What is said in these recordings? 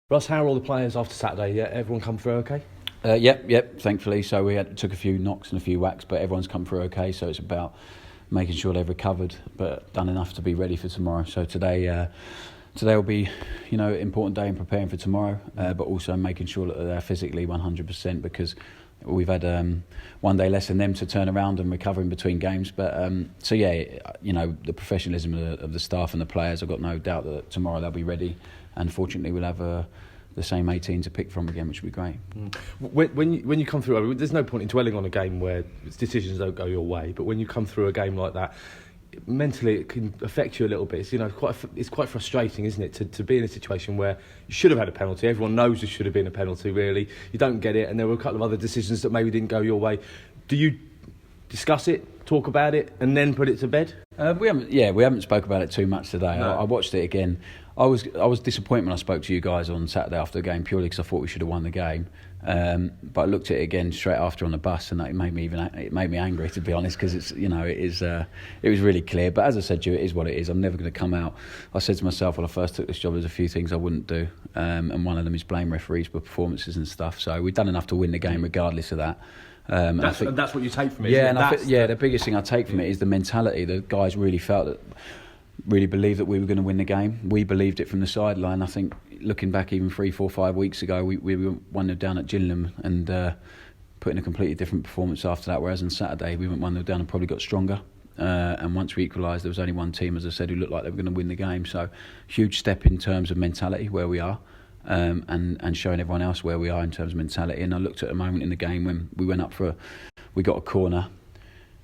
Russ, how are all the players after Saturday? Yeah, everyone come through okay? Yep. Thankfully, so we took a few knocks and a few whacks, but everyone's come through okay. So it's about making sure they've recovered, but done enough to be ready for tomorrow. So today will be, important day in preparing for tomorrow, but also making sure that they're physically 100% because we've had one day less than them to turn around and recover in between games. But the professionalism of the staff and the players, I've got no doubt that tomorrow they'll be ready, and fortunately we'll have the same 18 to pick from again, which will be great. When you come through, there's no point in dwelling on a game where decisions don't go your way, but when you come through a game like that, mentally it can affect you a little bit. It's quite frustrating, isn't it, to be in a situation where you should have had a penalty. Everyone knows there should have been a penalty, really. You don't get it, and there were a couple of other decisions that maybe didn't go your way. Do you discuss it, talk about it, and then put it to bed? We haven't spoke about it too much today. No. I watched it again. I was disappointed when I spoke to you guys on Saturday after the game, purely because I thought we should have won the game. But I looked at it again straight after on the bus, and it made me angry, to be honest, because it was really clear. But as I said to you, it is what it is. I'm never going to come out. I said to myself when I first took this job, there's a few things I wouldn't do, and one of them is blame referees for performances and stuff. So we've done enough to win the game, regardless of that. And that's what you take from it. The biggest thing I take from it is the mentality. The guys really believed that we were going to win the game. We believed it from the sideline. I think looking back even 3, 4, 5 weeks ago, we were 1-0 down at Gillingham and put in a completely different performance after that, whereas on Saturday we went 1-0 down and probably got stronger. And once we equalised, there was only one team, as I said, who looked like they were going to win the game. So huge step in terms of mentality, where we are, and showing everyone else where we are in terms of mentality. And I looked at a moment in the game when we went up we got a corner,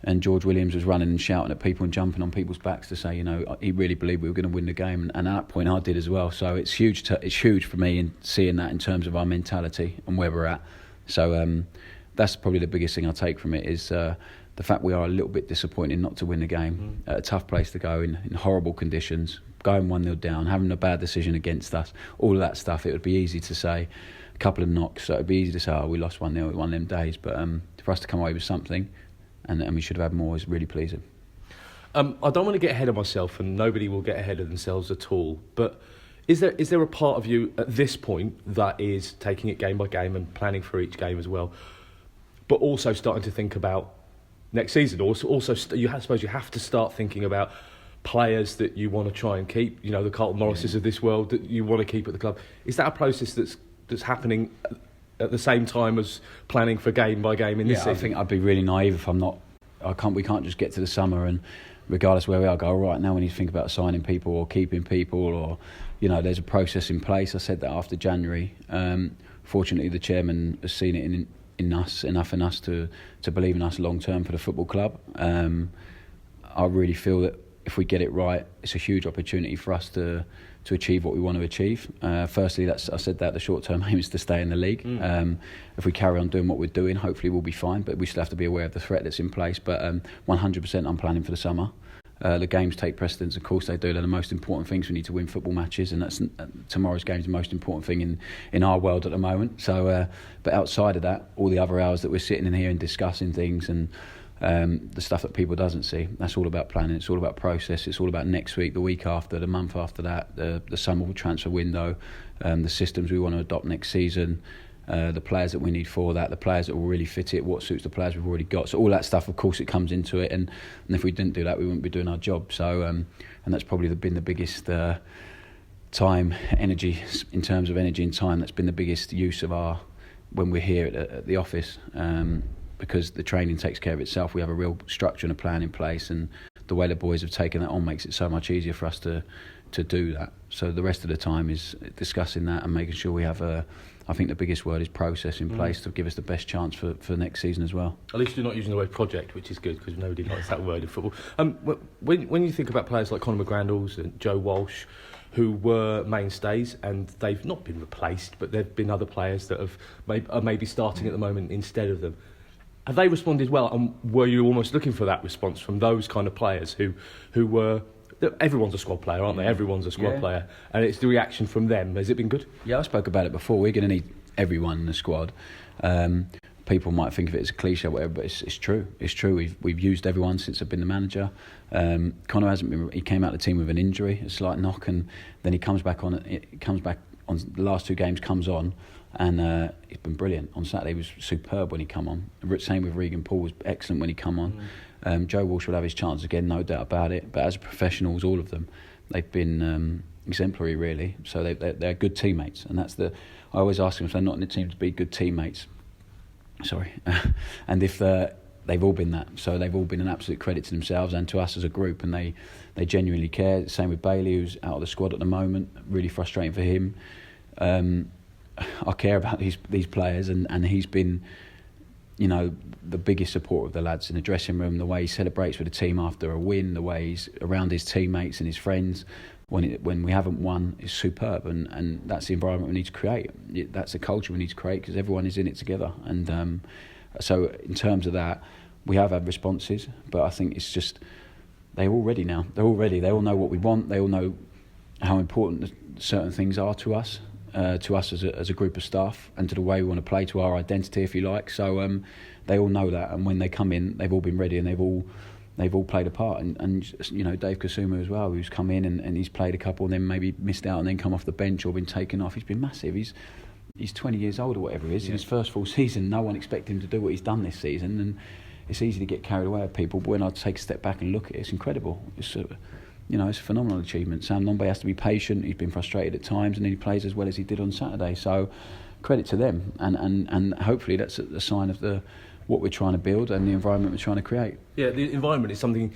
and George Williams was running and shouting at people and jumping on people's backs to say, he really believed we were going to win the game. And at that point, I did as well. So it's huge. It's huge for me in seeing that in terms of our mentality and where we're at. So that's probably the biggest thing I take from it is the fact we are a little bit disappointed not to win the game. At a tough place to go in horrible conditions, going 1-0 down, having a bad decision against us, all of that stuff. It would be easy to say a couple of knocks. So it would be easy to say, we lost 1-0 one of them days. But for us to come away with something, and we should have had more, is really pleasing. I don't want to get ahead of myself, and nobody will get ahead of themselves at all. But is there a part of you at this point that is taking it game by game and planning for each game as well, but also starting to think about next season? Also, I suppose you have to start thinking about players that you want to try and keep. The Carlton Morrises of this world that you want to keep at the club. Is that a process that's happening at the same time as planning for game by game in this season? I think I'd be really naive if we can't just get to the summer and regardless where we are, go, right, now we need to think about signing people or keeping people, or there's a process in place. I said that after January. Fortunately, the chairman has seen it enough in us to believe in us long term for the football club. I really feel that if we get it right, it's a huge opportunity for us to achieve what we want to achieve. Firstly, I said that the short-term aim is to stay in the league. If we carry on doing what we're doing, hopefully we'll be fine, but we still have to be aware of the threat that's in place. But 100% I'm planning for the summer. The games take precedence, of course they do. They're the most important things. We need to win football matches, and that's tomorrow's game is the most important thing in our world at the moment. So, but outside of that, all the other hours that we're sitting in here and discussing things and the stuff that people doesn't see, that's all about planning. It's all about process. It's all about next week, the week after, the month after that, the summer transfer window, the systems we want to adopt next season, the players that we need for that, the players that will really fit it, what suits the players we've already got. So all that stuff, of course, it comes into it, and if we didn't do that, we wouldn't be doing our job. So and that's probably been the biggest time, energy, in terms of energy and time, that's been the biggest use of when we're here at the office. Because the training takes care of itself. We have a real structure and a plan in place, and the way the boys have taken that on makes it so much easier for us to do that. So the rest of the time is discussing that and making sure we have I think the biggest word is process in place to give us the best chance for next season as well. At least you're not using the word project, which is good, because nobody likes that word in football. When you think about players like Conor McGrandles and Joe Walsh, who were mainstays, and they've not been replaced, but there have been other players that are maybe starting at the moment instead of them. Have they responded well, and were you almost looking for that response from those kind of players who were... Everyone's a squad player, aren't they? Everyone's a squad player, and it's the reaction from them. Has it been good? Yeah, I spoke about it before. We're going to need everyone in the squad. People might think of it as a cliche or whatever, but it's true. It's true. We've used everyone since I've been the manager. Conor hasn't been. He came out of the team with an injury, a slight knock, and then he comes back on the last 2 games comes on, and he's been brilliant. On Saturday he was superb when he come on. Same with Regan Paul, was excellent when he come on. Joe Walsh will have his chance again, no doubt about it. But as professionals, all of them, they've been exemplary, really. So they're good teammates, and that's I always ask them if they're not in the team to be good teammates. Sorry, and if they've all been that, so they've all been an absolute credit to themselves and to us as a group, and they genuinely care. Same with Bailey, who's out of the squad at the moment. Really frustrating for him. I care about these players, and he's been, the biggest support of the lads in the dressing room. The way he celebrates with the team after a win, the way he's around his teammates and his friends when we haven't won is superb, and that's the environment we need to create. That's the culture we need to create, because everyone is in it together. And so in terms of that, we have had responses, but I think it's just they're all ready now. They're all ready. They all know what we want. They all know how important certain things are to us as a group of staff, and to the way we want to play, to our identity, if you like. So they all know that, and when they come in, they've all been ready, and they've all played a part. And Dave Kasuma as well, who's come in and he's played a couple, and then maybe missed out and then come off the bench or been taken off. He's been massive. He's 20 years old or whatever he is. In his first full season, no one expected him to do what he's done this season, and it's easy to get carried away with people, but when I take a step back and look at it, it's incredible. It's a phenomenal achievement. Sam Nombe has to be patient. He's been frustrated at times, and then he plays as well as he did on Saturday. So credit to them, and hopefully that's a sign of what we're trying to build and the environment we're trying to create. Yeah, the environment is something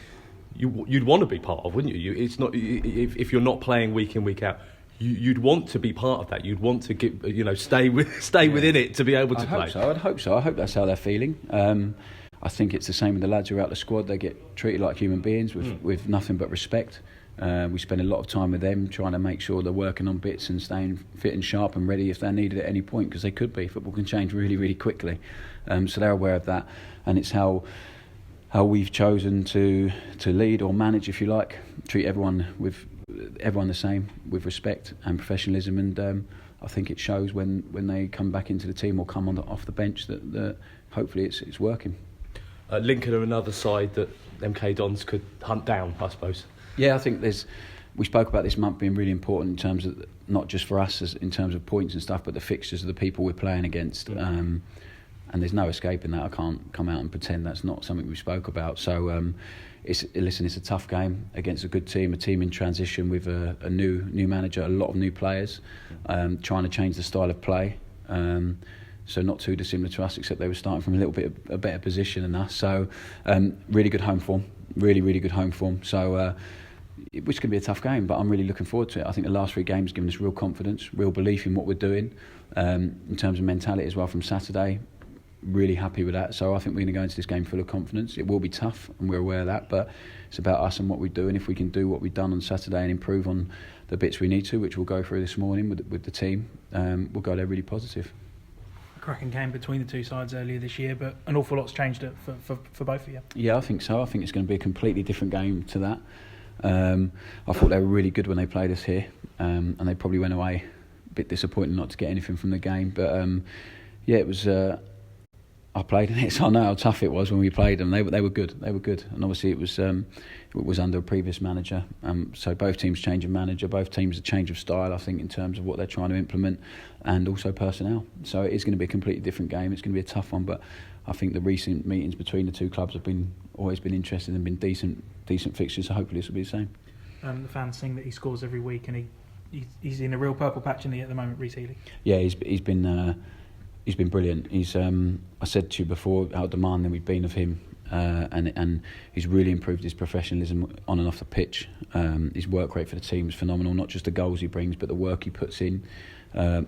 you'd want to be part of, wouldn't you? It's not if you're not playing week in, week out. You'd want to be part of that. You'd want to stay within it to be able to play. I'd hope so. I hope that's how they're feeling. I think it's the same with the lads who are out the squad. They get treated like human beings with nothing but respect. We spend a lot of time with them trying to make sure they're working on bits and staying fit and sharp and ready if they're needed at any point, because they could be. Football can change really, really quickly. So they're aware of that, and it's how we've chosen to lead or manage, if you like, treat everyone the same, with respect and professionalism. And I think it shows when they come back into the team or come off the bench that hopefully it's working. Lincoln are another side that MK Dons could hunt down, I suppose. Yeah, I think we spoke about this month being really important in terms of not just for us in terms of points and stuff, but the fixtures of the people we're playing against. And there's no escaping that. I can't come out and pretend that's not something we spoke about. So it's a tough game against a good team, a team in transition with a new manager, a lot of new players, trying to change the style of play. So not too dissimilar to us, except they were starting from a little bit of a better position than us. So really good home form, really, really good home form. So which can be a tough game, but I'm really looking forward to it. I think the last 3 games have given us real confidence, real belief in what we're doing, in terms of mentality as well from Saturday. Really happy with that. So I think we're going to go into this game full of confidence. It will be tough, and we're aware of that, but it's about us and what we do. And if we can do what we've done on Saturday and improve on the bits we need to, which we'll go through this morning with the team, we'll go there really positive. Cracking game between the two sides earlier this year, but an awful lot's changed it for both of you. Yeah, I think so. I think it's going to be a completely different game to that. I thought they were really good when they played us here, and they probably went away a bit disappointed not to get anything from the game. But it was. I played in it, so I know how tough it was when we played them. They were good. They were good, and obviously it was under a previous manager. So both teams change of manager, both teams a change of style, I think, in terms of what they're trying to implement, and also personnel. So it is going to be a completely different game. It's going to be a tough one, but I think the recent meetings between the two clubs have always been interesting and been decent fixtures. So hopefully this will be the same. The fans sing that he scores every week, and he's in a real purple patch in at the moment, Rhys Healy. Yeah, he's been brilliant. I said to you before how demanding we've been of him, and he's really improved his professionalism on and off the pitch. His work rate for the team is phenomenal. Not just the goals he brings, but the work he puts in.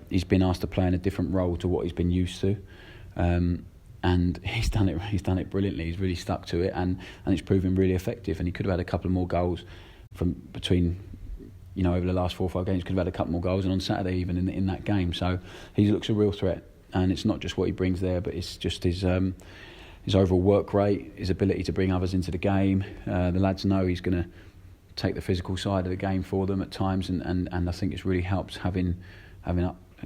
He's been asked to play in a different role to what he's been used to, and he's done it. He's done it brilliantly. He's really stuck to it, and it's proven really effective. And he could have had a couple more goals from between. Over the last 4 or 5 games, could have had a couple more goals, and on Saturday even in that game. So he looks a real threat. And it's not just what he brings there, but it's just his overall work rate, his ability to bring others into the game. The lads know he's going to take the physical side of the game for them at times, and I think it's really helped having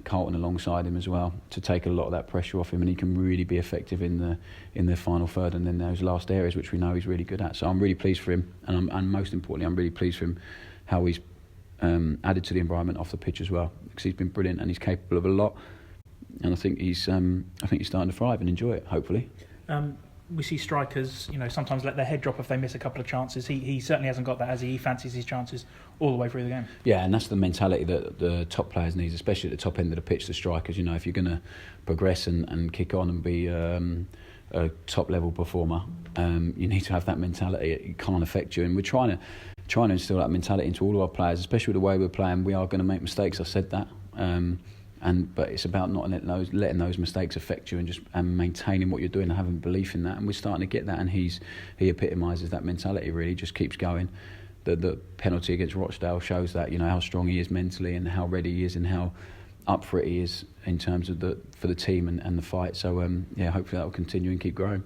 Carlton alongside him as well to take a lot of that pressure off him, and he can really be effective in the final third and then those last areas, which we know he's really good at. So I'm really pleased for him, and most importantly, I'm really pleased for him how he's added to the environment off the pitch as well, because he's been brilliant and he's capable of a lot. And I think he's starting to thrive and enjoy it, hopefully. We see strikers, sometimes let their head drop if they miss a couple of chances. He certainly hasn't got that, as he fancies his chances all the way through the game. Yeah, and that's the mentality that the top players need, especially at the top end of the pitch, the strikers. If you're going to progress and kick on and be a top level performer, you need to have that mentality. It can't affect you, and we're trying to instill that mentality into all of our players, especially with the way we're playing. We are going to make mistakes. I said that. But it's about not letting those mistakes affect you and maintaining what you're doing and having belief in that. And we're starting to get that, and he epitomises that mentality. Really, just keeps going. The penalty against Rochdale shows that how strong he is mentally and how ready he is and how up for it he is in terms of for the team and the fight. So hopefully that will continue and keep growing.